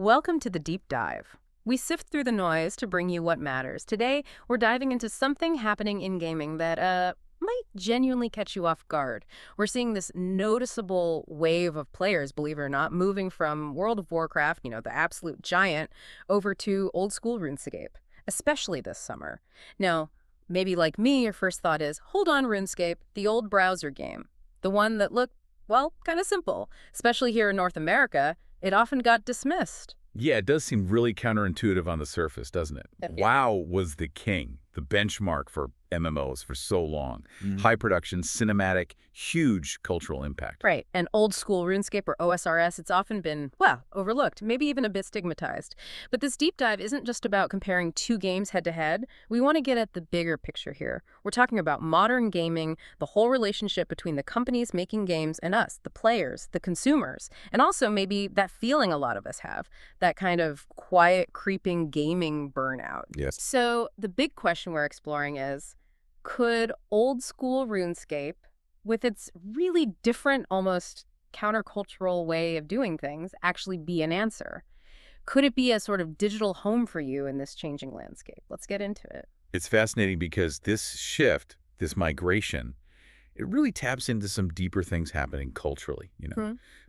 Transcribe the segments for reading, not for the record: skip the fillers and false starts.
Welcome to the Deep Dive. We sift through the noise to bring you what matters. Today, we're diving into something happening in gaming that might genuinely catch you off guard. We're seeing this noticeable wave of players, believe it or not, moving from World of Warcraft, the absolute giant, over to old school RuneScape, especially this summer. Now, maybe like me, your first thought is, hold on, RuneScape, the old browser game. The one that looked, well, kind of simple. Especially here in North America, it often got dismissed. Yeah, it does seem really counterintuitive on the surface, doesn't it? Yeah. WoW was the king, the benchmark for MMOs for so long. High production, cinematic, huge cultural impact. Right. And old school RuneScape or OSRS, it's often been, well, overlooked, maybe even a bit stigmatized. But this deep dive isn't just about comparing two games head to head. We want to get at the bigger picture here. We're talking about modern gaming, the whole relationship between the companies making games and us, the players, the consumers, and also maybe that feeling a lot of us have, that kind of quiet, creeping gaming burnout. Yes. So the big question we're exploring is, could old school RuneScape, with its really different, almost countercultural way of doing things, actually be an answer? Could it be a sort of digital home for you in this changing landscape? Let's get into it. It's fascinating because this shift, this migration, it really taps into some deeper things happening culturally,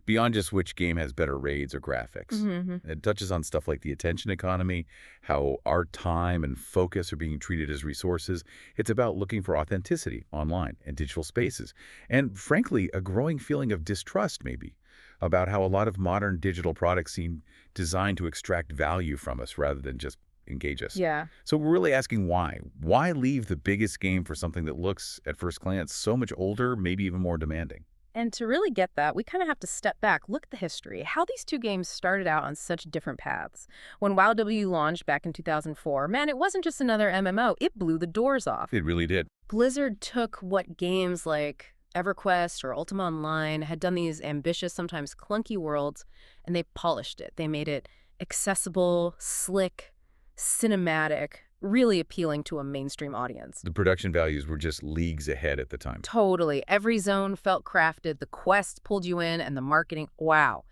beyond just which game has better raids or graphics. It touches on stuff like the attention economy, how our time and focus are being treated as resources. It's about looking for authenticity online and digital spaces. And frankly, a growing feeling of distrust maybe about how a lot of modern digital products seem designed to extract value from us rather than just engage us. Yeah. So we're really asking why. Why leave the biggest game for something that looks, at first glance, so much older, maybe even more demanding? And to really get that, we kind of have to step back, look at the history, how these two games started out on such different paths. When WoW launched back in 2004, man, it wasn't just another MMO. It blew the doors off. It really did. Blizzard took what games like EverQuest or Ultima Online had done, these ambitious, sometimes clunky worlds, and they polished it. They made it accessible, slick, cinematic, really appealing to a mainstream audience. The production values were just leagues ahead at the time. Totally. Every zone felt crafted. The quests pulled you in, and the marketing, wow.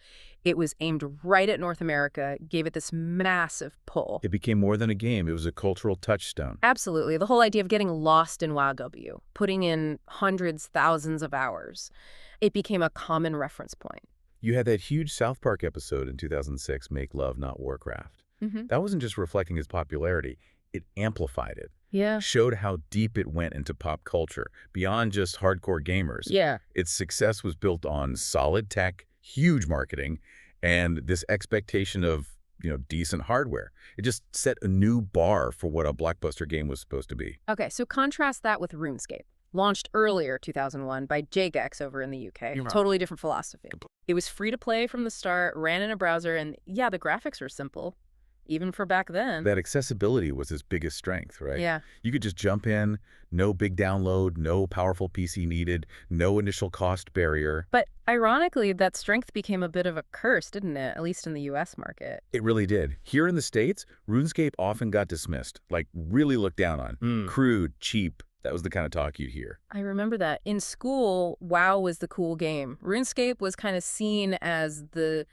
It was aimed right at North America, gave it this massive pull. It became more than a game. It was a cultural touchstone. Absolutely. The whole idea of getting lost in WoW, putting in hundreds, thousands of hours, it became a common reference point. You had that huge South Park episode in 2006, Make Love, Not Warcraft. That wasn't just reflecting its popularity. It amplified it. Yeah. Showed how deep it went into pop culture, beyond just hardcore gamers. Yeah. Its success was built on solid tech, huge marketing, and this expectation of, decent hardware. It just set a new bar for what a blockbuster game was supposed to be. Okay, so contrast that with RuneScape. Launched earlier, 2001, by Jagex over in the UK. Totally different philosophy. It was free to play from the start, ran in a browser, and yeah, the graphics were simple. Even for back then. That accessibility was its biggest strength, right? Yeah. You could just jump in, no big download, no powerful PC needed, no initial cost barrier. But ironically, that strength became a bit of a curse, didn't it? At least in the US market. It really did. Here in the States, RuneScape often got dismissed, like really looked down on. Crude, cheap. That was the kind of talk you'd hear. I remember that. In school, WoW was the cool game. RuneScape was kind of seen as the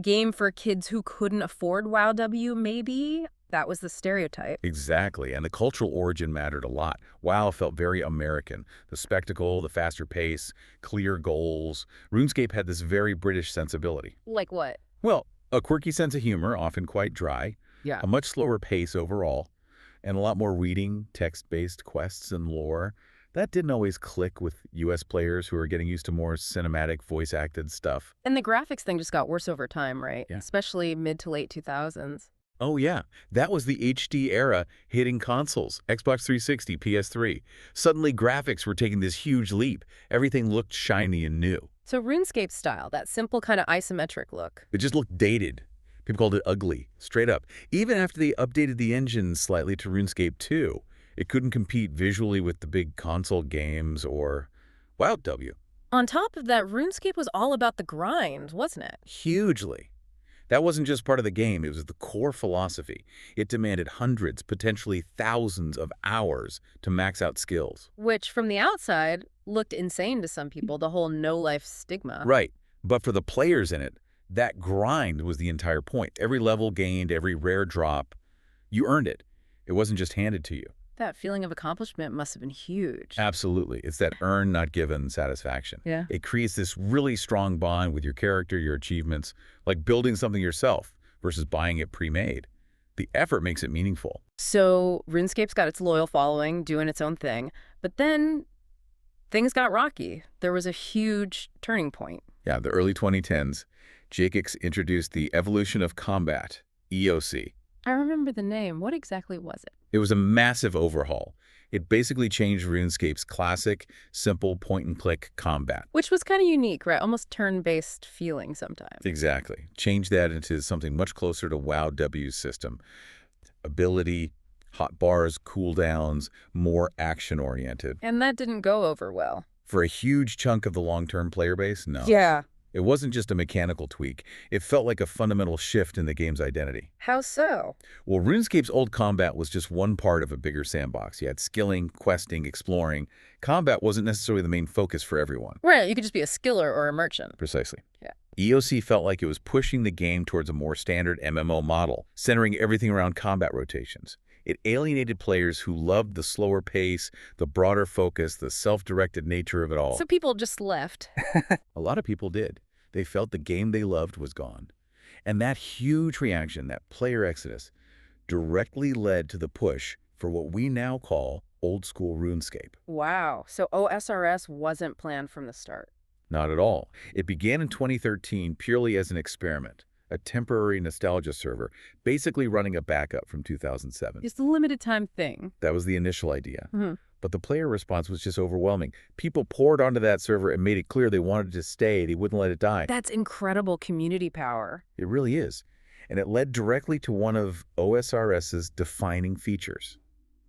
game for kids who couldn't afford WoW, maybe? That was the stereotype. Exactly, and the cultural origin mattered a lot. WoW felt very American. The spectacle, the faster pace, clear goals. RuneScape had this very British sensibility. Like what? Well, a quirky sense of humor, often quite dry. Yeah. A much slower pace overall, and a lot more reading, text-based quests and lore. That didn't always click with U.S. players who are getting used to more cinematic, voice-acted stuff. And the graphics thing just got worse over time, right? Yeah. Especially mid to late 2000s. Oh, yeah. That was the HD era hitting consoles, Xbox 360, PS3. Suddenly, graphics were taking this huge leap. Everything looked shiny and new. So RuneScape style, that simple kind of isometric look. It just looked dated. People called it ugly, straight up. Even after they updated the engine slightly to RuneScape 2, it couldn't compete visually with the big console games or WoW. On top of that, RuneScape was all about the grind, wasn't it? Hugely. That wasn't just part of the game, it was the core philosophy. It demanded hundreds, potentially thousands of hours to max out skills. Which, from the outside, looked insane to some people, the whole no-life stigma. Right. But for the players in it, That grind was the entire point. Every level gained, every rare drop, you earned it. It wasn't just handed to you. That feeling of accomplishment must have been huge. Absolutely. It's that earn, not given satisfaction. Yeah. It creates this really strong bond with your character, your achievements, like building something yourself versus buying it pre-made. The effort makes it meaningful. So RuneScape's got its loyal following, doing its own thing. But then things got rocky. There was a huge turning point. Yeah, the early 2010s, Jagex introduced the evolution of combat, EOC. I remember the name. What exactly was it? It was a massive overhaul. It basically changed RuneScape's classic, simple point-and-click combat. Which was kind of unique, right? Almost turn-based feeling sometimes. Exactly. Changed that into something much closer to WoW W's system. Ability, hot bars, cooldowns, more action-oriented. And that didn't go over well. For a huge chunk of the long-term player base, no. Yeah. It wasn't just a mechanical tweak. It felt like a fundamental shift in the game's identity. How so? Well, RuneScape's old combat was just one part of a bigger sandbox. You had skilling, questing, exploring. Combat wasn't necessarily the main focus for everyone. Right, you could just be a skiller or a merchant. Precisely. Yeah. EOC felt like it was pushing the game towards a more standard MMO model, centering everything around combat rotations. It alienated players who loved the slower pace, the broader focus, the self-directed nature of it all. So people just left. A lot of people did. They felt the game they loved was gone. And that huge reaction, that player exodus, directly led to the push for what we now call old-school RuneScape. Wow. So OSRS wasn't planned from the start. Not at all. It began in 2013 purely as an experiment, a temporary nostalgia server, basically running a backup from 2007. It's a limited time thing. That was the initial idea. Mm-hmm. But the player response was just overwhelming. People poured onto that server and made it clear they wanted to stay. They wouldn't let it die. That's incredible community power. It really is. And it led directly to one of OSRS's defining features,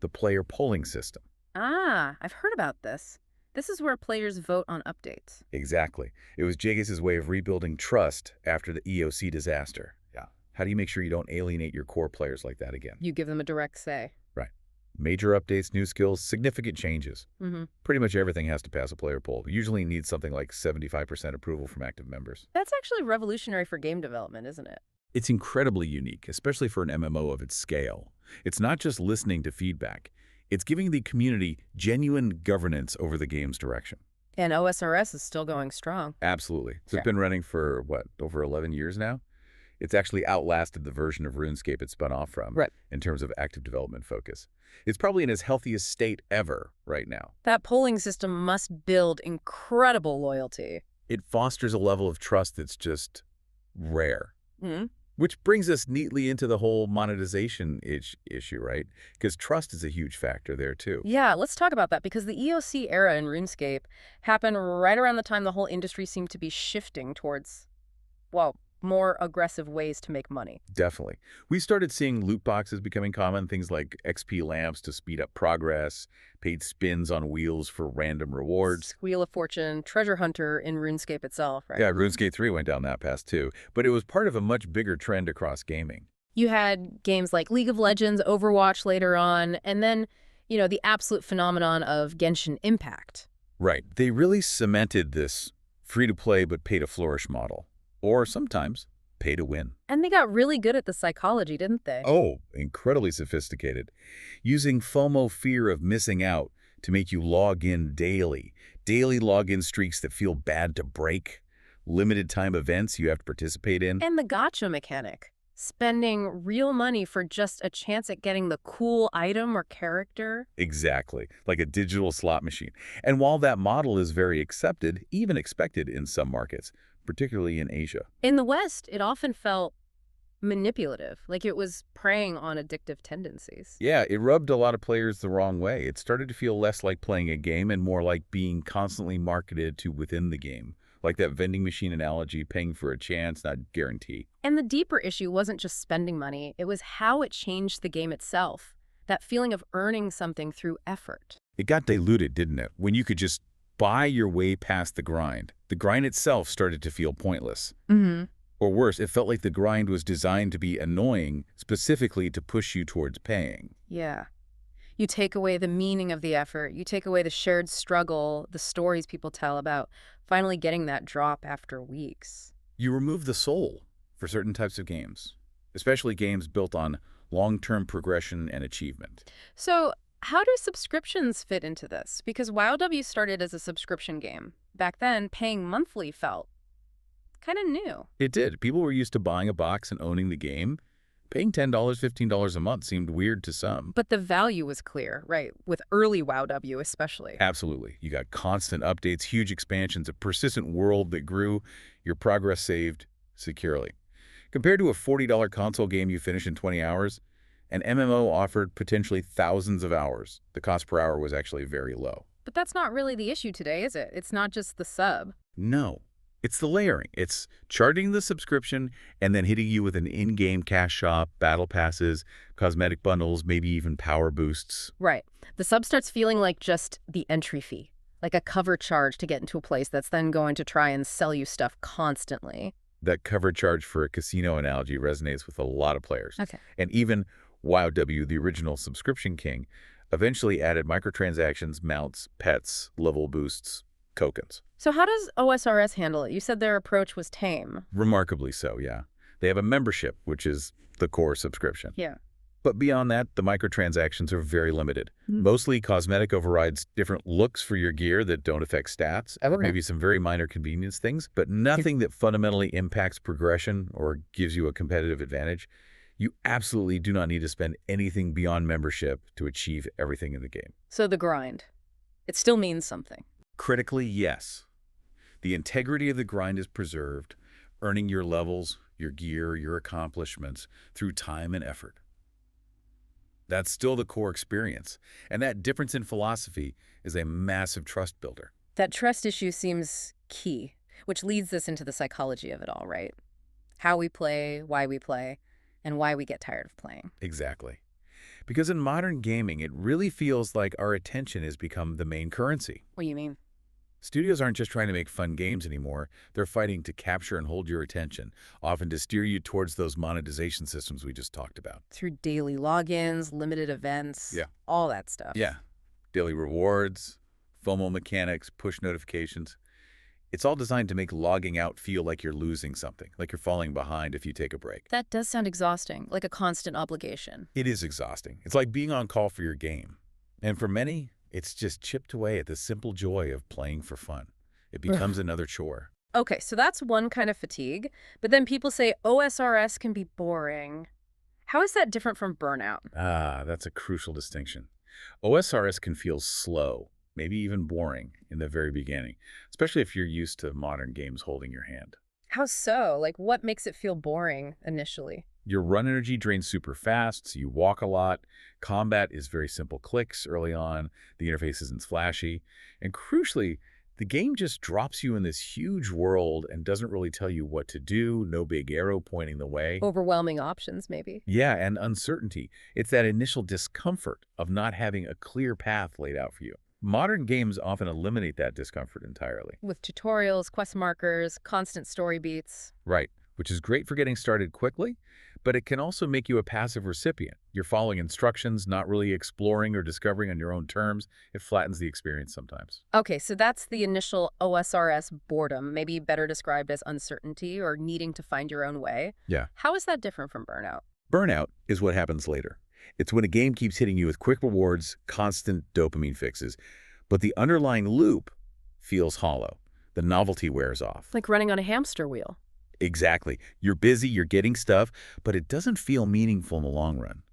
the player polling system. Ah, I've heard about this. This is where players vote on updates. Exactly. It was Jagex's way of rebuilding trust after the EOC disaster. Yeah. How do you make sure you don't alienate your core players like that again? You give them a direct say. Right. Major updates, new skills, significant changes. Mm-hmm. Pretty much everything has to pass a player poll. Usually needs something like 75% approval from active members. That's actually revolutionary for game development, isn't it? It's incredibly unique, especially for an MMO of its scale. It's not just listening to feedback. It's giving the community genuine governance over the game's direction. And OSRS is still going strong. Absolutely. So Sure. It's been running for, what, over 11 years now? It's actually outlasted the version of RuneScape it spun off from in terms of active development focus. It's probably in its healthiest state ever right now. That polling system must build incredible loyalty. It fosters a level of trust that's just rare. Mm-hmm. Which brings us neatly into the whole monetization issue, right? Because trust is a huge factor there, too. Yeah, let's talk about that, because the EOC era in RuneScape happened right around the time the whole industry seemed to be shifting towards, well, more aggressive ways to make money. Definitely. We started seeing loot boxes becoming common, things like XP lamps to speed up progress, paid spins on wheels for random rewards. Wheel of Fortune, Treasure Hunter in RuneScape itself, right? Yeah, RuneScape 3 went down that path too, but it was part of a much bigger trend across gaming. You had games like League of Legends, Overwatch later on, and then, you know, the absolute phenomenon of Genshin Impact. Right. They really cemented this free-to-play but pay-to-flourish model. Or sometimes pay to win. And they got really good at the psychology, didn't they? Oh, incredibly sophisticated. Using FOMO, fear of missing out, to make you log in daily. Daily login streaks that feel bad to break. Limited time events you have to participate in. And the gacha mechanic. Spending real money for just a chance at getting the cool item or character. Exactly, like a digital slot machine. And while that model is very accepted, even expected in some markets, particularly in Asia. In the West, it often felt manipulative, like it was preying on addictive tendencies. Yeah, it rubbed a lot of players the wrong way. It started to feel less like playing a game and more like being constantly marketed to within the game. Like that vending machine analogy, paying for a chance, not guarantee. And the deeper issue wasn't just spending money, it was how it changed the game itself. That feeling of earning something through effort. It got diluted, didn't it? When you could just buy your way past the grind. The grind itself started to feel pointless. Mm-hmm. Or worse, it felt like the grind was designed to be annoying, specifically to push you towards paying. Yeah. You take away the meaning of the effort. You take away the shared struggle, the stories people tell about finally getting that drop after weeks. You remove the soul for certain types of games, especially games built on long-term progression and achievement. So how do subscriptions fit into this? Because WoW started as a subscription game. Back then, paying monthly felt kind of new. It did. People were used to buying a box and owning the game. Paying $10, $15 a month seemed weird to some. But the value was clear, right? With early WoW especially. Absolutely. You got constant updates, huge expansions, a persistent world that grew, your progress saved securely. Compared to a $40 console game you finish in 20 hours, an MMO offered potentially thousands of hours. The cost per hour was actually very low. But that's not really the issue today, is it? It's not just the sub. No. It's the layering. It's charging the subscription and then hitting you with an in-game cash shop, battle passes, cosmetic bundles, maybe even power boosts. Right. The sub starts feeling like just the entry fee, like a cover charge to get into a place that's then going to try and sell you stuff constantly. That cover charge for a casino analogy resonates with a lot of players. Okay. And even WoW, the original subscription king, eventually added microtransactions, mounts, pets, level boosts, tokens. So how does OSRS handle it? You said their approach was tame. Remarkably so, yeah. They have a membership, which is the core subscription. Yeah. But beyond that, the microtransactions are very limited. Mostly cosmetic overrides, different looks for your gear that don't affect stats, maybe some very minor convenience things, but nothing that fundamentally impacts progression or gives you a competitive advantage. You absolutely do not need to spend anything beyond membership to achieve everything in the game. So the grind, it still means something. Critically, yes. The integrity of the grind is preserved, earning your levels, your gear, your accomplishments through time and effort. That's still the core experience, and that difference in philosophy is a massive trust builder. That trust issue seems key, which leads us into the psychology of it all, right? How we play, and why we get tired of playing. Exactly. Because in modern gaming, it really feels like our attention has become the main currency. What do you mean? Studios aren't just trying to make fun games anymore. They're fighting to capture and hold your attention, often to steer you towards those monetization systems we just talked about. Through daily logins, limited events, all that stuff. Yeah. Daily rewards, FOMO mechanics, push notifications. It's all designed to make logging out feel like you're losing something, like you're falling behind if you take a break. That does sound exhausting, like a constant obligation. It is exhausting. It's like being on call for your game. And for many, it's just chipped away at the simple joy of playing for fun. It becomes another chore. Okay, so that's one kind of fatigue. But then people say OSRS can be boring. How is that different from burnout? That's a crucial distinction. OSRS can feel slow, maybe even boring in the very beginning, especially if you're used to modern games holding your hand. How so? Like, what makes it feel boring initially? Your run energy drains super fast, so you walk a lot. Combat is very simple clicks early on. The interface isn't flashy. And crucially, the game just drops you in this huge world and doesn't really tell you what to do, no big arrow pointing the way. Overwhelming options, maybe. Yeah, and uncertainty. It's that initial discomfort of not having a clear path laid out for you. Modern games often eliminate that discomfort entirely. With tutorials, quest markers, constant story beats. Right, which is great for getting started quickly, but it can also make you a passive recipient. You're following instructions, not really exploring or discovering on your own terms. It flattens the experience sometimes. Okay, so that's the initial OSRS boredom, maybe better described as uncertainty or needing to find your own way. Yeah. How is that different from burnout? Burnout is what happens later. It's when a game keeps hitting you with quick rewards, constant dopamine fixes, but the underlying loop feels hollow. The novelty wears off. Like running on a hamster wheel. Exactly. You're busy, you're getting stuff, but it doesn't feel meaningful in the long run.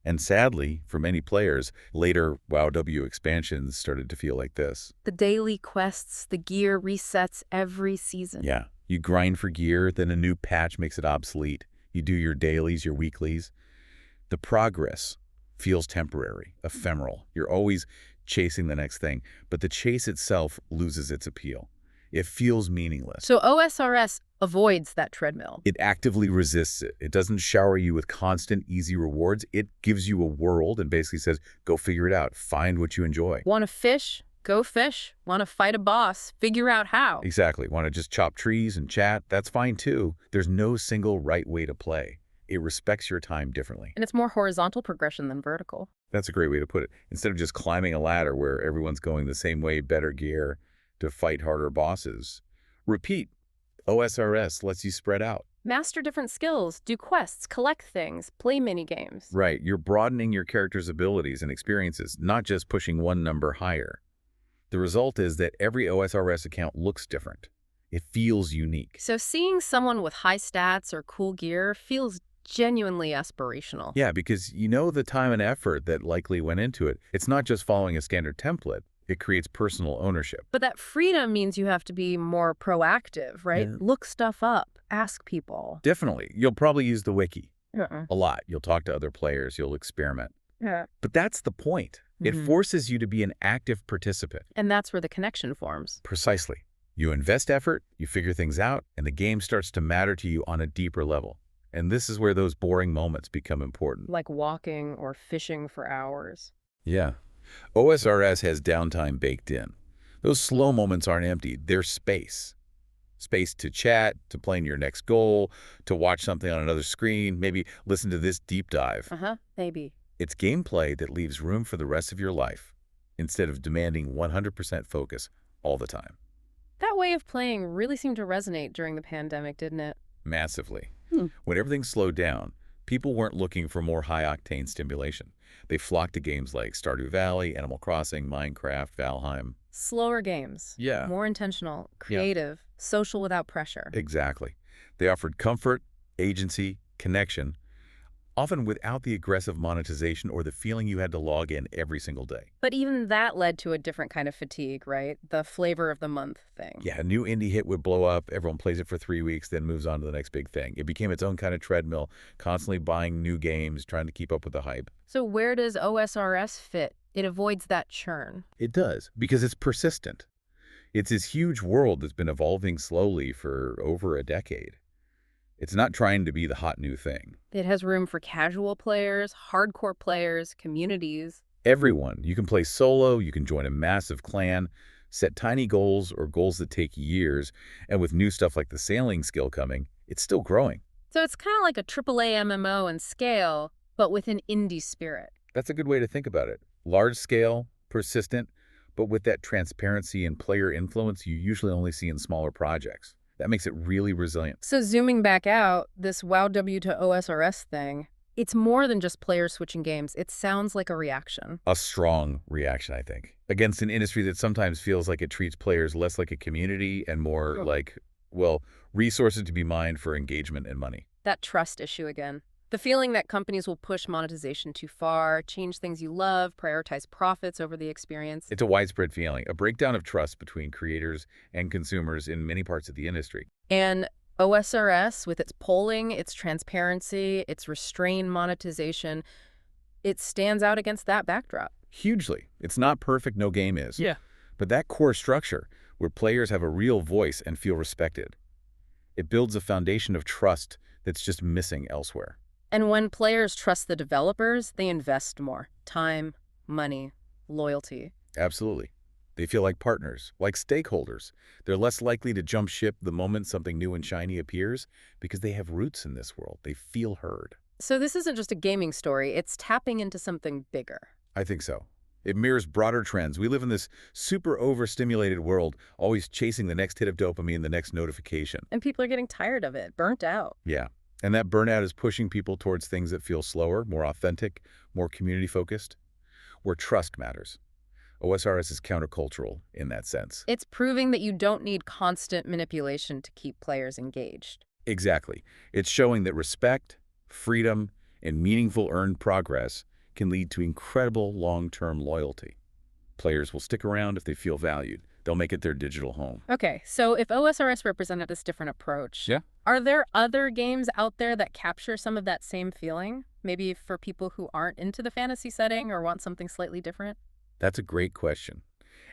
And sadly, for many players, later WoW expansions started to feel like this. The daily quests, the gear resets every season. Yeah. You grind for gear, then a new patch makes it obsolete. You do your dailies, your weeklies. The progress feels temporary, ephemeral. You're always chasing the next thing, but the chase itself loses its appeal. It feels meaningless. So OSRS avoids that treadmill. It actively resists it. It doesn't shower you with constant, easy rewards. It gives you a world and basically says, go figure it out. Find what you enjoy. Want to fish? Go fish. Want to fight a boss? Figure out how. Exactly. Want to just chop trees and chat? That's fine too. There's no single right way to play. It respects your time differently. And it's more horizontal progression than vertical. That's a great way to put it. Instead of just climbing a ladder where everyone's going the same way, better gear, to fight harder bosses. Repeat OSRS lets you spread out. Master different skills, do quests, collect things, play mini-games. Right, you're broadening your character's abilities and experiences, not just pushing one number higher. The result is that every OSRS account looks different. It feels unique. So seeing someone with high stats or cool gear feels genuinely aspirational. Yeah, because you know the time and effort that likely went into it. It's not just following a standard template. It creates personal ownership. But that freedom means you have to be more proactive, right? Yeah. Look stuff up, ask people. Definitely. You'll probably use the wiki Uh-uh. a lot. You'll talk to other players. You'll experiment. Yeah. But that's the point. It Mhm. forces you to be an active participant. And that's where the connection forms. Precisely. You invest effort, you figure things out, and the game starts to matter to you on a deeper level. And this is where those boring moments become important. Like walking or fishing for hours. Yeah. OSRS has downtime baked in. Those slow moments aren't empty. They're space. Space to chat, to plan your next goal, to watch something on another screen, maybe listen to this deep dive. Maybe. It's gameplay that leaves room for the rest of your life instead of demanding 100% focus all the time. That way of playing really seemed to resonate during the pandemic, didn't it? Massively. When everything slowed down, people weren't looking for more high-octane stimulation. They flocked to games like Stardew Valley, Animal Crossing, Minecraft, Valheim. Slower games. Yeah. More intentional, creative, social without pressure. Exactly. They offered comfort, agency, connection, often without the aggressive monetization or the feeling you had to log in every single day. But even that led to a different kind of fatigue, right? The flavor of the month thing. Yeah, a new indie hit would blow up, everyone plays it for 3 weeks, then moves on to the next big thing. It became its own kind of treadmill, constantly buying new games, trying to keep up with the hype. So where does OSRS fit? It avoids that churn. It does, because it's persistent. It's this huge world that's been evolving slowly for over a decade. It's not trying to be the hot new thing. It has room for casual players, hardcore players, communities. Everyone. You can play solo, you can join a massive clan, set tiny goals or goals that take years, and with new stuff like the sailing skill coming, it's still growing. So it's kind of like a AAA MMO in scale, but with an indie spirit. That's a good way to think about it. Large scale, persistent, but with that transparency and player influence you usually only see in smaller projects. That makes it really resilient. So zooming back out, this WoW W to OSRS thing, it's more than just players switching games. It sounds like a reaction. A strong reaction, I think, against an industry that sometimes feels like it treats players less like a community and more like, well, resources to be mined for engagement and money. That trust issue again. The feeling that companies will push monetization too far, change things you love, prioritize profits over the experience. It's a widespread feeling, a breakdown of trust between creators and consumers in many parts of the industry. And OSRS, with its polling, its transparency, its restrained monetization, it stands out against that backdrop. Hugely. It's not perfect, no game is. Yeah. But that core structure, where players have a real voice and feel respected, it builds a foundation of trust that's just missing elsewhere. And when players trust the developers, they invest more. Time, money, loyalty. Absolutely. They feel like partners, like stakeholders. They're less likely to jump ship the moment something new and shiny appears because they have roots in this world. They feel heard. So this isn't just a gaming story. It's tapping into something bigger. I think so. It mirrors broader trends. We live in this super overstimulated world, always chasing the next hit of dopamine, the next notification. And people are getting tired of it, burnt out. Yeah. And that burnout is pushing people towards things that feel slower, more authentic, more community-focused, where trust matters. OSRS is countercultural in that sense. It's proving that you don't need constant manipulation to keep players engaged. Exactly. It's showing that respect, freedom, and meaningful earned progress can lead to incredible long-term loyalty. Players will stick around if they feel valued. They'll make it their digital home. Okay, so if OSRS represented this different approach, are there other games out there that capture some of that same feeling? Maybe for people who aren't into the fantasy setting or want something slightly different? That's a great question.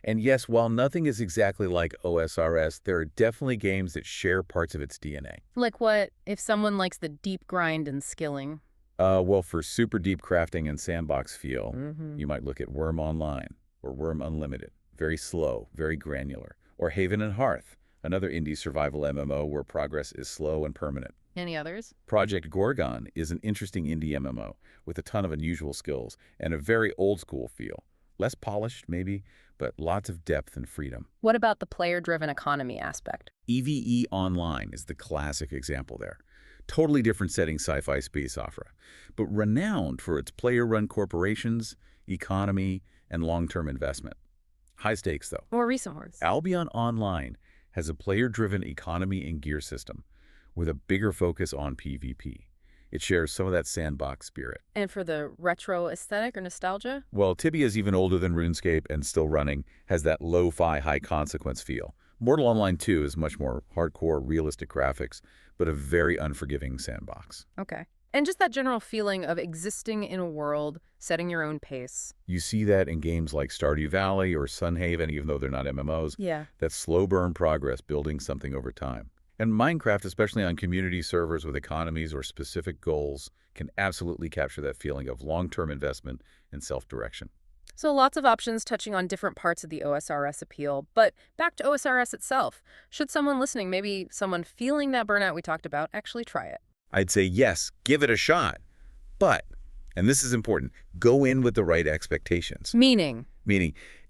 And yes, while nothing is exactly like OSRS, there are definitely games that share parts of its DNA. Like what if someone likes the deep grind and skilling? Well, for super deep crafting and sandbox feel, you might look at Worm Online or Worm Unlimited. Very slow, very granular. Or Haven and Hearth, another indie survival MMO where progress is slow and permanent. Any others? Project Gorgon is an interesting indie MMO with a ton of unusual skills and a very old-school feel, Less polished, maybe, but lots of depth and freedom. What about the player-driven economy aspect? EVE Online is the classic example there. Totally different setting sci-fi space opera, but renowned for its player-run corporations, economy, and long-term investment. High stakes, though. More recent ones. Albion Online has a player-driven economy and gear system with a bigger focus on PvP. It shares some of that sandbox spirit. And for the retro aesthetic or nostalgia? Well, Tibia is even older than RuneScape and still running, has that lo-fi high-consequence feel. Mortal Online 2 is much more hardcore, realistic graphics, but a very unforgiving sandbox. Okay. And just that general feeling of existing in a world, setting your own pace. You see that in games like Stardew Valley or Sunhaven, even though they're not MMOs. Yeah. That slow burn progress, building something over time. And Minecraft, especially on community servers with economies or specific goals, can absolutely capture that feeling of long-term investment and self-direction. So lots of options touching on different parts of the OSRS appeal. But back to OSRS itself. Should someone listening, maybe someone feeling that burnout we talked about, actually try it? I'd say yes, give it a shot. But, and this is important, go in with the right expectations. Meaning,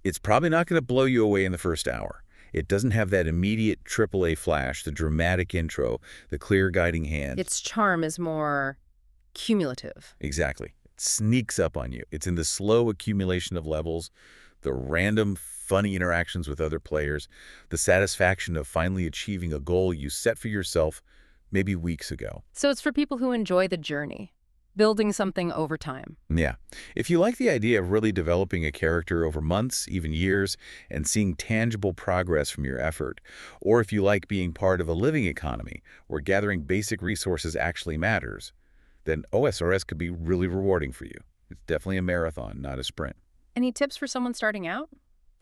it's probably not going to blow you away in the first hour. It doesn't have that immediate AAA flash, the dramatic intro, the clear guiding hand. its charm is more cumulative. Exactly. It sneaks up on you. It's in the slow accumulation of levels, the random, funny interactions with other players, the satisfaction of finally achieving a goal you set for yourself maybe weeks ago. So it's for people who enjoy the journey, building something over time. Yeah. If you like the idea of really developing a character over months, even years, and seeing tangible progress from your effort, or if you like being part of a living economy where gathering basic resources actually matters, then OSRS could be really rewarding for you. It's definitely a marathon, not a sprint. Any tips for someone starting out?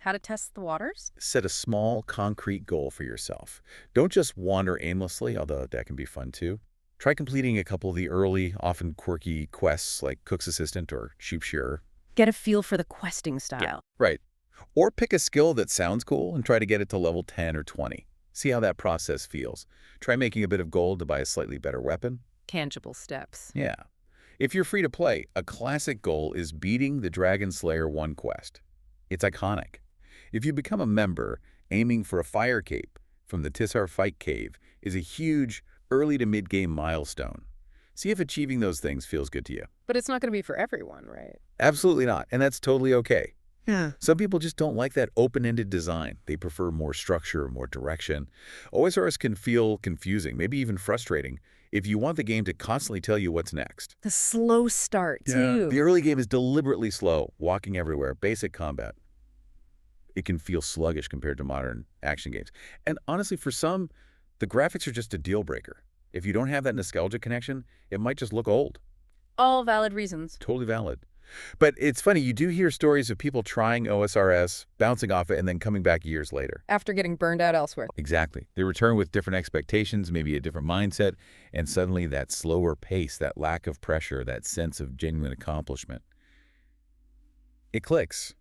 How to test the waters? Set a small, concrete goal for yourself. Don't just wander aimlessly, although that can be fun too. Try completing a couple of the early, often quirky quests like Cook's Assistant or Sheep Shearer. Get a feel for the questing style. Yeah, right. Or pick a skill that sounds cool and try to get it to level 10 or 20. See how that process feels. Try making a bit of gold to buy a slightly better weapon. Tangible steps. Yeah. If you're free to play, a classic goal is beating the Dragon Slayer 1 quest. It's iconic. If you become a member, aiming for a fire cape from the Tissar Fight Cave is a huge early to mid-game milestone. See if achieving those things feels good to you. But it's not going to be for everyone, right? Absolutely not, and that's totally okay. Yeah. Some people just don't like that open-ended design. They prefer more structure, more direction. OSRS can feel confusing, maybe even frustrating, if you want the game to constantly tell you what's next. The slow start, too. The early game is deliberately slow, walking everywhere, basic combat. It can feel sluggish compared to modern action games. And honestly, for some, the graphics are just a deal breaker. If you don't have that nostalgia connection, it might just look old. All valid reasons. Totally valid. But it's funny, you do hear stories of people trying OSRS, bouncing off it, and then coming back years later. After getting burned out elsewhere. Exactly. They return with different expectations, maybe a different mindset, and suddenly that slower pace, that lack of pressure, that sense of genuine accomplishment. It clicks.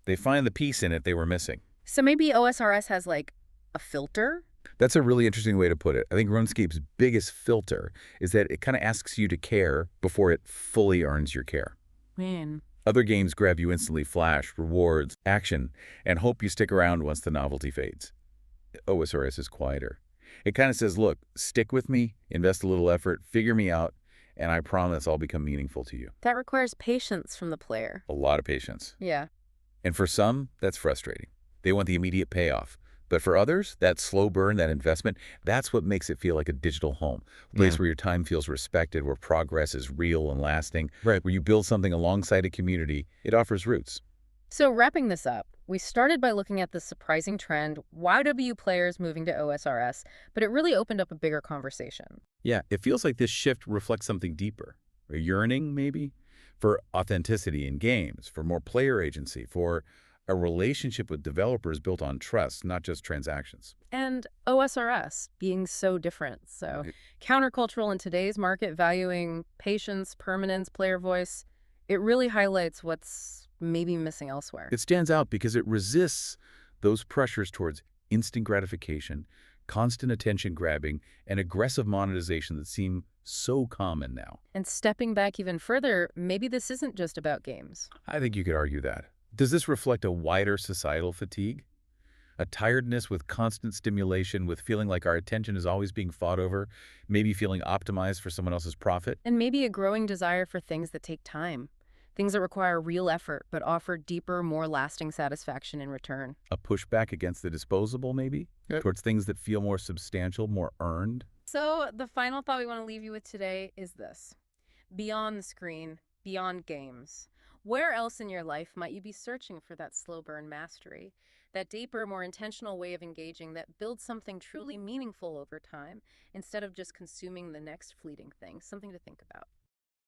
They find the piece in it they were missing. So maybe OSRS has, like, a filter? That's a really interesting way to put it. I think RuneScape's biggest filter is that it kind of asks you to care before it fully earns your care. Man. Other games grab you instantly, flash, rewards, action, and hope you stick around once the novelty fades. OSRS is quieter. It kind of says, look, stick with me, invest a little effort, figure me out, and I promise I'll become meaningful to you. That requires patience from the player. A lot of patience. Yeah. And for some, that's frustrating. They want the immediate payoff. But for others, that slow burn, that investment, that's what makes it feel like a digital home. A place where your time feels respected, where progress is real and lasting, where you build something alongside a community. It offers roots. So wrapping this up, we started by looking at the surprising trend, YW players moving to OSRS, but it really opened up a bigger conversation. Yeah, it feels like this shift reflects something deeper. A yearning, maybe, for authenticity in games, for more player agency, for a relationship with developers built on trust, not just transactions. And OSRS being so different. So countercultural in today's market, valuing patience, permanence, player voice, it really highlights what's maybe missing elsewhere. It stands out because it resists those pressures towards instant gratification, constant attention grabbing, and aggressive monetization that seem so common now. And stepping back even further, maybe this isn't just about games. I think you could argue that. Does this reflect a wider societal fatigue? A tiredness with constant stimulation, with feeling like our attention is always being fought over, maybe feeling optimized for someone else's profit? And maybe a growing desire for things that take time, things that require real effort but offer deeper, more lasting satisfaction in return. A pushback against the disposable, maybe? Yep. Towards things that feel more substantial, more earned? So, the final thought we want to leave you with today is this: beyond the screen, beyond games, where else in your life might you be searching for that slow burn mastery, that deeper, more intentional way of engaging that builds something truly meaningful over time instead of just consuming the next fleeting thing? Something to think about.